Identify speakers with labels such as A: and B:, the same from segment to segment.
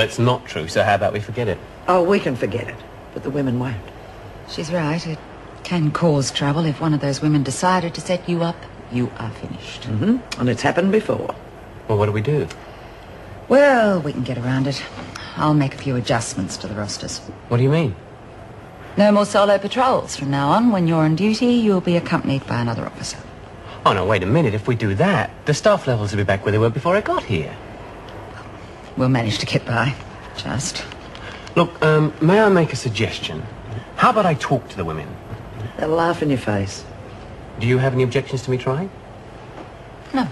A: It's not true, so how about we forget it?
B: Oh, we can forget it, but the women won't.
C: She's right. It can cause trouble if one of those women decided to set you up. You are finished.
B: And it's happened before.
A: Well, what do we do?
C: Well, we can get around it. I'll make a few adjustments to the rosters.
A: What do you mean?
C: No more solo patrols from now on. When you're on duty, you'll be accompanied by another officer.
A: Oh, no, wait a minute. If we do that, the staff levels will be back where they were before I got here.
C: We'll manage to get by. Just.
A: Look, may I make a suggestion? How about I talk to the women?
B: They'll laugh in your face.
A: Do you have any objections to me trying?
C: No.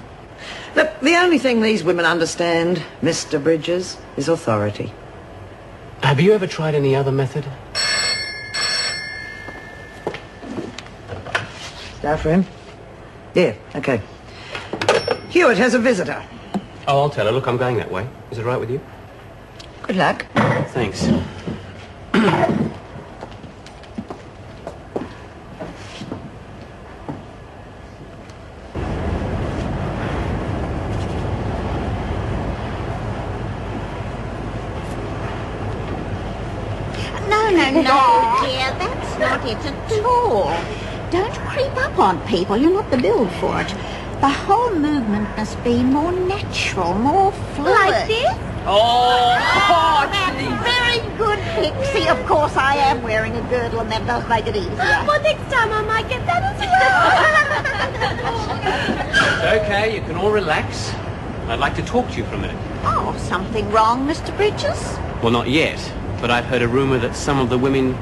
B: Look, the only thing these women understand, Mr. Bridges, is authority.
A: Have you ever tried any other method?
B: Staff room? Yeah, okay. Hewitt has a visitor.
A: Oh, I'll tell her. Look, I'm going that way. Is it right with you?
C: Good luck.
A: Thanks.
D: No, dear, that's not it at all. Don't creep up on people. You're not the build for it. The whole movement must be more natural, more fluid.
E: Like this?
D: Oh, that's very good, Pixie. Of course, I am wearing a girdle, and that does make it easier.
E: Well, next time I might get that as well.
A: It's okay. You can all relax. I'd like to talk to you for a minute.
D: Oh, something wrong, Mr. Bridges?
A: Well, not yet. But I've heard a rumour that some of the women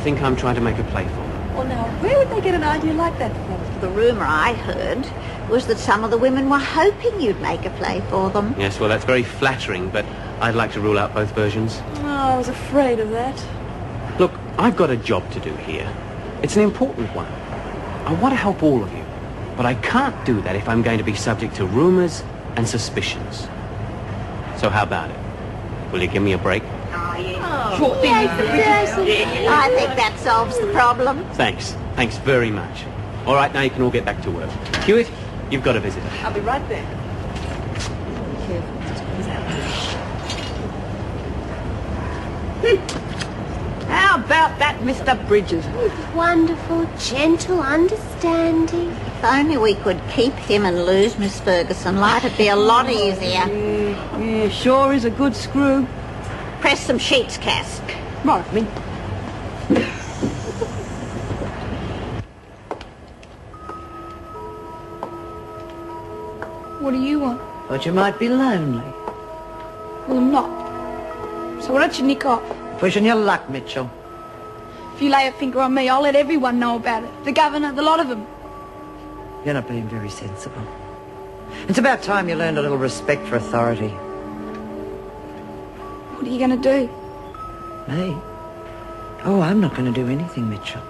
A: think I'm trying to make a play for them.
E: Well, now, where would they get an idea like that from?
D: The rumour I heard was that some of the women were hoping you'd make a play for them.
A: Yes, well, that's very flattering, but I'd like to rule out both versions.
E: Oh, I was afraid of that.
A: Look, I've got a job to do here. It's an important one. I want to help all of you, but I can't do that if I'm going to be subject to rumours and suspicions. So how about it? Will you give me a break?
D: Sure thing, Mr. Bridges. I think that solves the problem.
A: Thanks. Thanks very much. All right, now you can all get back to work. Hewitt, you've got a visitor.
E: I'll be right there. How about that, Mr. Bridges?
F: Wonderful, gentle, understanding.
D: If only we could keep him and lose Miss Ferguson, it'd be a lot easier.
E: Yeah, sure is a good screw.
D: Press some sheets, Cask.
E: Right, me. What do you want?
B: Thought you might be lonely.
E: Well, I'm not. So why don't you nick off?
B: Pushing your luck, Mitchell.
E: If you lay a finger on me, I'll let everyone know about it. The governor, the lot of them.
B: You're not being very sensible. It's about time you learned a little respect for authority.
E: What are you going to do?
B: Me? Oh, I'm not going to do anything, Mitchell.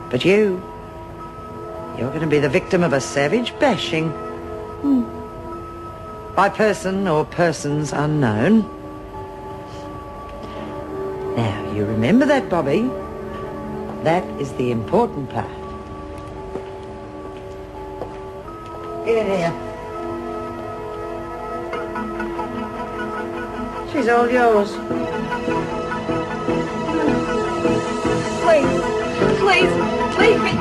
B: But you're going to be the victim of a savage bashing. By person or persons unknown. Now, you remember that, Bobby? That is the important part. Get here. She's all yours.
E: Please, leave me.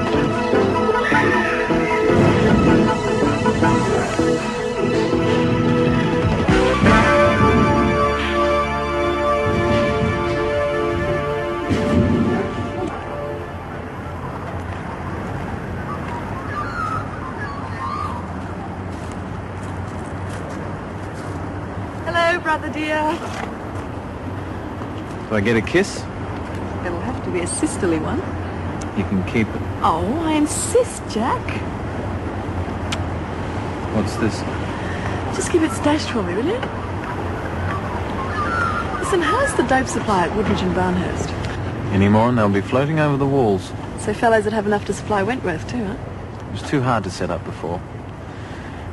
E: Hello, brother dear.
G: Do I get a kiss?
E: It'll have to be a sisterly one.
G: You can keep it.
E: Oh, I insist, Jack.
G: What's this?
E: Just keep it stashed for me, will you? Listen, how's the dope supply at Woodridge and Barnhurst?
G: Any more and they'll be floating over the walls.
E: So fellows that have enough to supply Wentworth too, huh?
G: It was too hard to set up before.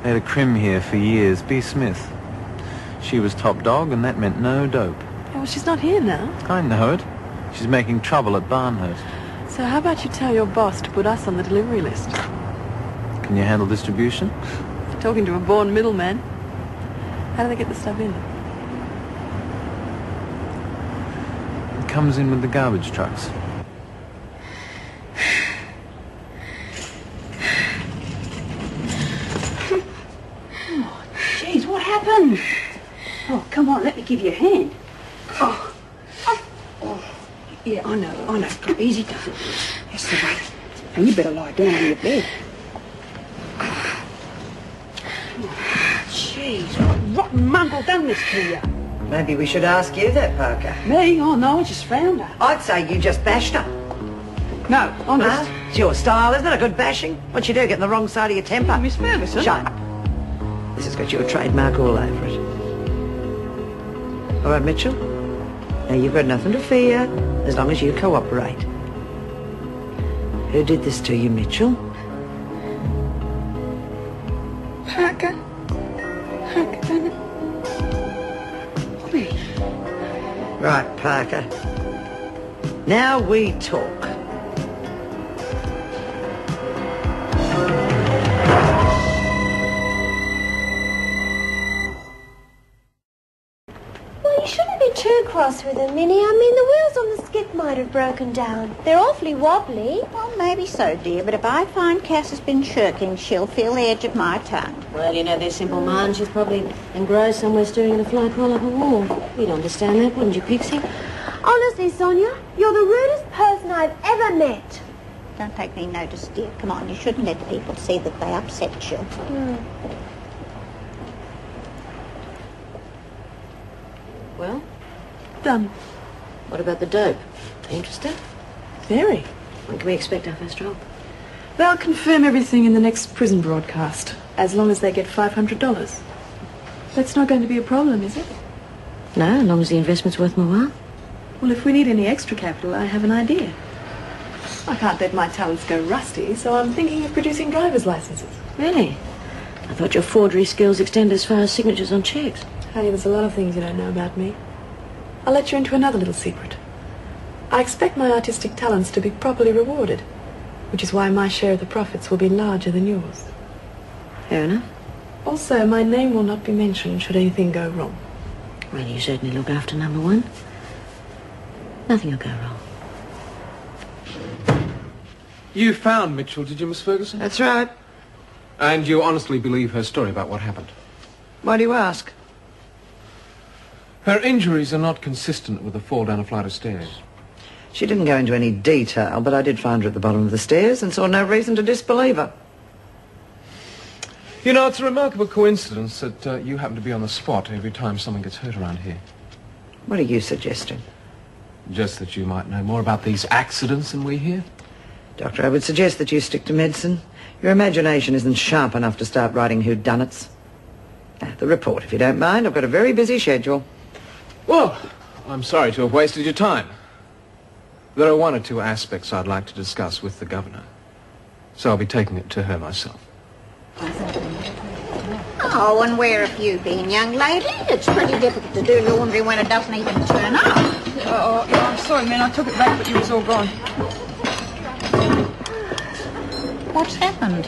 G: They had a crim here for years, B. Smith. She was top dog and that meant no dope.
E: Yeah, well, she's not here now.
G: I know it. She's making trouble at Barnhurst.
E: So how about you tell your boss to put us on the delivery list?
G: Can you handle distribution?
E: Talking to a born middleman. How do they get the stuff in?
G: comes in with the garbage trucks.
H: Jeez, what happened? Oh, come on, let me give you a hand. Oh. Yeah, I know. Easy does it. That's the way. And you better lie down on your bed. Jeez, what rotten mongrel done this to you?
B: Maybe we should ask you that, Parker.
H: Me? Oh, no, I just found her.
B: I'd say you just bashed her.
H: No, honest.
B: Huh? It's your style, isn't it? A good bashing. What you do, get on the wrong side of your temper.
H: Miss Ferguson.
B: Shut up. This has got your trademark all over it. All right, Mitchell. Now, you've got nothing to fear as long as you cooperate. Who did this to you, Mitchell?
E: Parker. Parker done it.
B: Right, Parker. Now we talk.
F: Well, you shouldn't be too cross with her, Minnie. I mean, the wheels on the skip might have broken down. They're awfully wobbly.
D: Well, maybe so, dear, but if I find Cass has been shirking, she'll feel the edge of my tongue.
I: Well, you know, their simple mind. She's probably engrossed somewhere staring at a fly crawl up a wall. You'd understand that, wouldn't you, Pixie?
F: Honestly, Sonia, you're the rudest person I've ever met.
D: Don't take any notice, dear. Come on, you shouldn't let people see that they upset you.
I: Well,
H: Done.
I: what about the dope? Interested?
H: Very.
I: When can we expect our first drop?
J: They'll confirm everything in the next prison broadcast, as long as they get $500. That's not going to be a problem, is it?
I: No, as long as the investment's worth my while.
J: Well, if we need any extra capital, I have an idea. I can't let my talents go rusty, so I'm thinking of producing driver's licenses.
I: Really? I thought your forgery skills extended as far as signatures on checks.
J: Honey, there's a lot of things you don't know about me. I'll let you into another little secret. I expect my artistic talents to be properly rewarded, which is why my share of the profits will be larger than yours.
I: Fair enough.
J: Also, my name will not be mentioned should anything go wrong.
I: Well, you certainly look after number one. Nothing will go wrong.
K: You found Mitchell, did you, Miss Ferguson?
B: That's right.
K: And you honestly believe her story about what happened?
B: Why do you ask?
K: Her injuries are not consistent with a fall down a flight of stairs.
B: She didn't go into any detail, but I did find her at the bottom of the stairs and saw no reason to disbelieve her.
K: You know, it's a remarkable coincidence that you happen to be on the spot every time someone gets hurt around here.
B: What are you suggesting?
K: Just that you might know more about these accidents than we here.
B: Doctor, I would suggest that you stick to medicine. Your imagination isn't sharp enough to start writing whodunits. The report, if you don't mind. I've got a very busy schedule.
K: Well, I'm sorry to have wasted your time. There are one or two aspects I'd like to discuss with the governor, so I'll be taking it to her myself.
D: Oh, and where have you been, young lady? It's pretty difficult to do laundry when it doesn't even turn up.
H: Oh, I'm sorry, man. I took it back, but you was all gone.
D: What's happened?